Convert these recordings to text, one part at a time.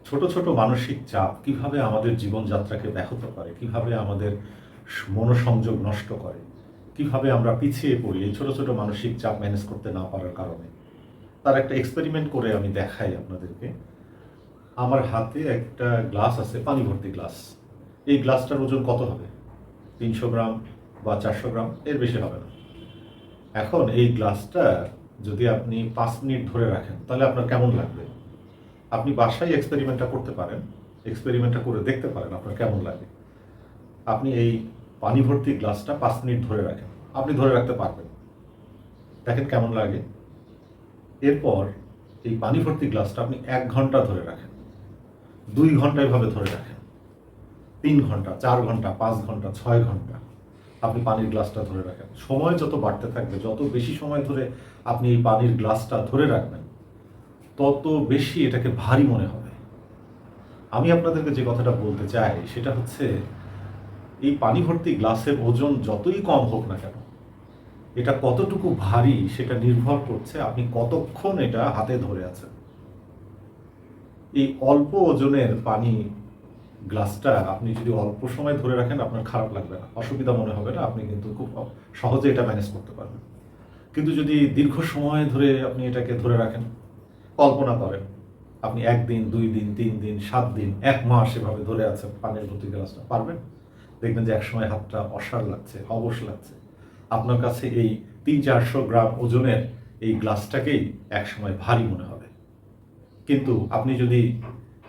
ছোট ছোট মানসিক চাপ কিভাবে আমাদের জীবনযাত্রাকে ব্যাহত করে, কিভাবে আমাদের মনোসংযোগ নষ্ট করে, কিভাবে আমরা পিছিয়ে পড়ি এই ছোট ছোট মানসিক চাপ ম্যানেজ করতে না পারার কারণে। তার একটা এক্সপেরিমেন্ট করে আমি দেখাই আপনাদেরকে। আমার হাতে একটা গ্লাস আছে, পানি ভর্তি গ্লাস। এই গ্লাসটার ওজন কত হবে? 300 গ্রাম বা 400 গ্রাম, এর বেশি হবে না। এখন এই গ্লাসটা যদি আপনি 5 মিনিট ধরে রাখেন তাহলে আপনার কেমন লাগবে? আপনি বাসায় এক্সপেরিমেন্টটা করতে পারেন, এক্সপেরিমেন্টটা করে দেখতে পারেন আপনার কেমন লাগে। আপনি এই পানি ভর্তি গ্লাসটা 5 মিনিট ধরে রাখেন, আপনি ধরে রাখতে পারবেন, দেখেন কেমন লাগে। এরপর এই পানি ভর্তি গ্লাসটা আপনি 1 ঘন্টা ধরে রাখেন, 2 ঘন্টা এভাবে ধরে রাখেন, 3 ঘন্টা, 4 ঘন্টা, 5 ঘন্টা, 6 ঘন্টা আপনি পানির গ্লাসটা ধরে রাখেন। সময় যত বাড়তে থাকবে, যত বেশি সময় ধরে আপনি এই পানির গ্লাসটা ধরে রাখবেন, তত বেশি এটাকে ভারী মনে হবে। আমি আপনাদেরকে যে কথাটা বলতে চাই সেটা হচ্ছে, এই পানি ভর্তি গ্লাসের ওজন যতই কম হোক না কেন, এটা কতটুকু ভারী সেটা নির্ভর করছে আপনি কতক্ষণ এটা হাতে ধরে আছেন। এই অল্প ওজনের পানি গ্লাসটা আপনি যদি অল্প সময় ধরে রাখেন আপনার খারাপ লাগবে না, অসুবিধা মনে হবে না, আপনি কিন্তু খুব সহজে এটা ম্যানেজ করতে পারবেন। কিন্তু যদি দীর্ঘ সময় ধরে আপনি এটাকে ধরে রাখেন, কল্পনা করেন আপনি 1 দিন, 2 দিন, 3 দিন, 7 দিন, 1 মাস এভাবে ধরে আছেন পানির ভর্তি গ্লাসটা, পারবেন? দেখবেন যে একসময় হাতটা অসাড় লাগছে, অবশ লাগছে। আপনার কাছে এই 300-400 গ্রাম ওজনের এই গ্লাসটাকেই একসময় ভারী মনে হবে। কিন্তু আপনি যদি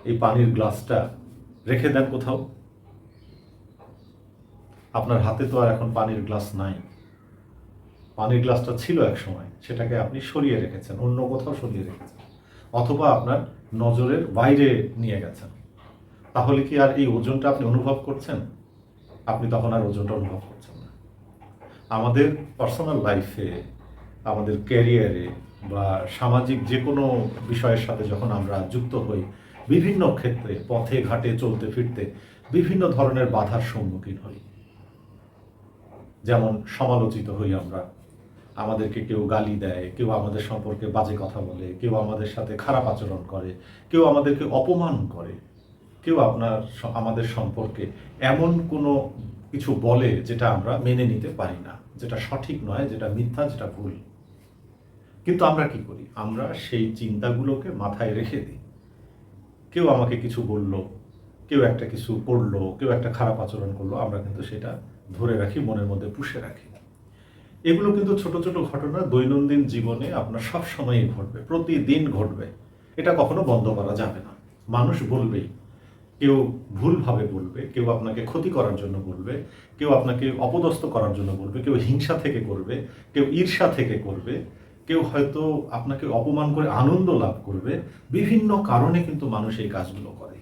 এই পানির গ্লাসটা রেখে দেন কোথাও, আপনার হাতে তো আর এখন পানির গ্লাস নাই। পানির গ্লাসটা ছিল এক সময়, সেটাকে আপনি সরিয়ে রেখেছেন, অন্য কোথাও সরিয়ে রেখেছেন, অথবা আপনার নজরের বাইরে নিয়ে গেছেন। তাহলে কি আর এই ওজনটা আপনি অনুভব করছেন? আপনি তখন আর ওজনটা অনুভব করছেন না। আমাদের পার্সোনাল লাইফে, আমাদের ক্যারিয়ারে বা সামাজিক যে কোনো বিষয়ের সাথে যখন আমরা যুক্ত হই, বিভিন্ন ক্ষেত্রে পথে ঘাটে চলতে ফিরতে বিভিন্ন ধরনের বাধার সম্মুখীন হই। যেমন সমালোচিত হই আমরা, আমাদেরকে কেউ গালি দেয়, কেউ আমাদের সম্পর্কে বাজে কথা বলে, কেউ আমাদের সাথে খারাপ আচরণ করে, কেউ আমাদেরকে অপমান করে, কেউ আমাদের সম্পর্কে এমন কোনো কিছু বলে যেটা আমরা মেনে নিতে পারি না, যেটা সঠিক নয়, যেটা মিথ্যা, যেটা ভুল। কিন্তু আমরা কি করি? আমরা সেই চিন্তাগুলোকে মাথায় রেখে দিই। কেউ আমাকে কিছু বলল, কেউ একটা কিছু করলো, কেউ একটা খারাপ আচরণ করলো, আমরা কিন্তু সেটা ধরে রাখি, মনের মধ্যে পুষে রাখি। এগুলো কিন্তু ছোট ছোট ঘটনা দৈনন্দিন জীবনে আপনার সব সময়ই ঘটবে, প্রতিদিন ঘটবে। এটা কখনো বন্ধ করা যাবে না। মানুষ বলবেই, কেউ ভুলভাবে বলবে, কেউ আপনাকে ক্ষতি করার জন্য বলবে, কেউ আপনাকে অপদস্থ করার জন্য বলবে, কেউ হিংসা থেকে করবে, কেউ ঈর্ষা থেকে করবে, কেউ হয়তো আপনাকে অপমান করে আনন্দ লাভ করবে। বিভিন্ন কারণে কিন্তু মানুষ এই কাজগুলো করে।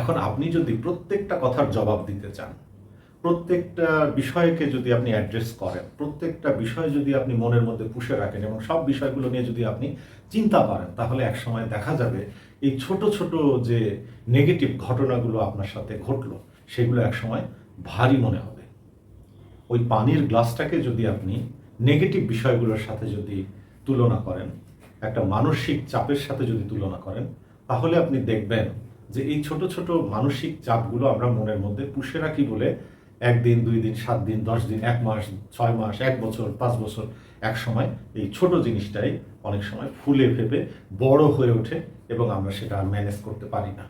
এখন আপনি যদি প্রত্যেকটা কথার জবাব দিতে চান, প্রত্যেকটা বিষয়কে যদি আপনি অ্যাড্রেস করেন, প্রত্যেকটা বিষয় যদি আপনি মনের মধ্যে পুষে রাখেন এবং সব বিষয়গুলো নিয়ে যদি আপনি চিন্তা করেন, তাহলে একসময় দেখা যাবে এই ছোট ছোট যে নেগেটিভ ঘটনাগুলো আপনার সাথে ঘটলো, সেগুলো একসময় ভারী মনে হবে। ওই পানির গ্লাসটাকে যদি আপনি নেগেটিভ বিষয়গুলোর সাথে যদি তুলনা করেন, একটা মানসিক চাপের সাথে যদি তুলনা করেন, তাহলে আপনি দেখবেন যে এই ছোট ছোট মানসিক চাপগুলো আমরা মনের মধ্যে পুষে রাখি বলে 1 দিন, 2 দিন, 7 দিন, 10 দিন, 1 মাস, 6 মাস, 1 বছর, 5 বছর, এক সময় এই ছোট জিনিসটাই অনেক সময় ফুলে ফেপে বড় হয়ে ওঠে এবং আমরা সেটা আর ম্যানেজ করতে পারি না।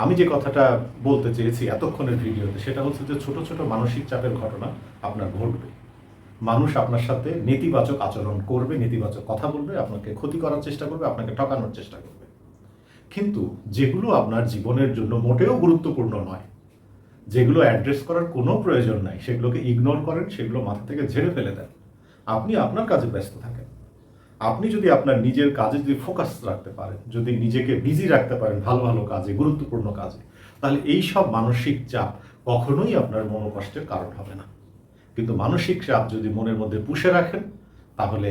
আমি যে কথাটা বলতে চেয়েছি এতক্ষণের ভিডিওতে, সেটা হচ্ছে যে ছোট ছোট মানসিক চাপের ঘটনা আপনার ঘটবে। মানুষ আপনার সাথে নেতিবাচক আচরণ করবে, নেতিবাচক কথা বলবে, আপনাকে ক্ষতি করার চেষ্টা করবে, আপনাকে ঠকানোর চেষ্টা করবে। কিন্তু যেগুলো আপনার জীবনের জন্য মোটেও গুরুত্বপূর্ণ নয়, যেগুলো অ্যাড্রেস করার কোনো প্রয়োজন নাই, সেগুলোকে ইগনোর করেন, সেগুলো মাথা থেকে ঝেড়ে ফেলে দেন। আপনি আপনার কাজে ব্যস্ত থাকেন। আপনি যদি আপনার নিজের কাজে যদি ফোকাস রাখতে পারেন, যদি নিজেকে বিজি রাখতে পারেন ভালো ভালো কাজে, গুরুত্বপূর্ণ কাজে, তাহলে এই সব মানসিক চাপ কখনোই আপনার মনোকষ্টের কারণ হবে না। কিন্তু মানসিক চাপ যদি মনের মধ্যে পুষে রাখেন, তাহলে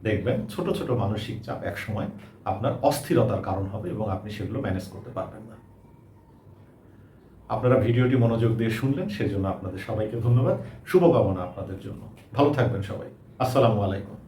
দেখবেন ছোট ছোট মানসিক চাপ একসময় আপনার অস্থিরতার কারণ হবে এবং আপনি সেগুলো ম্যানেজ করতে পারবেন না। আপনারা ভিডিওটি মনোযোগ দিয়ে শুনলেন, সেজন্য আপনাদের সবাইকে ধন্যবাদ। শুভকামনা আপনাদের জন্য। ভালো থাকবেন সবাই। আসসালামু আলাইকুম।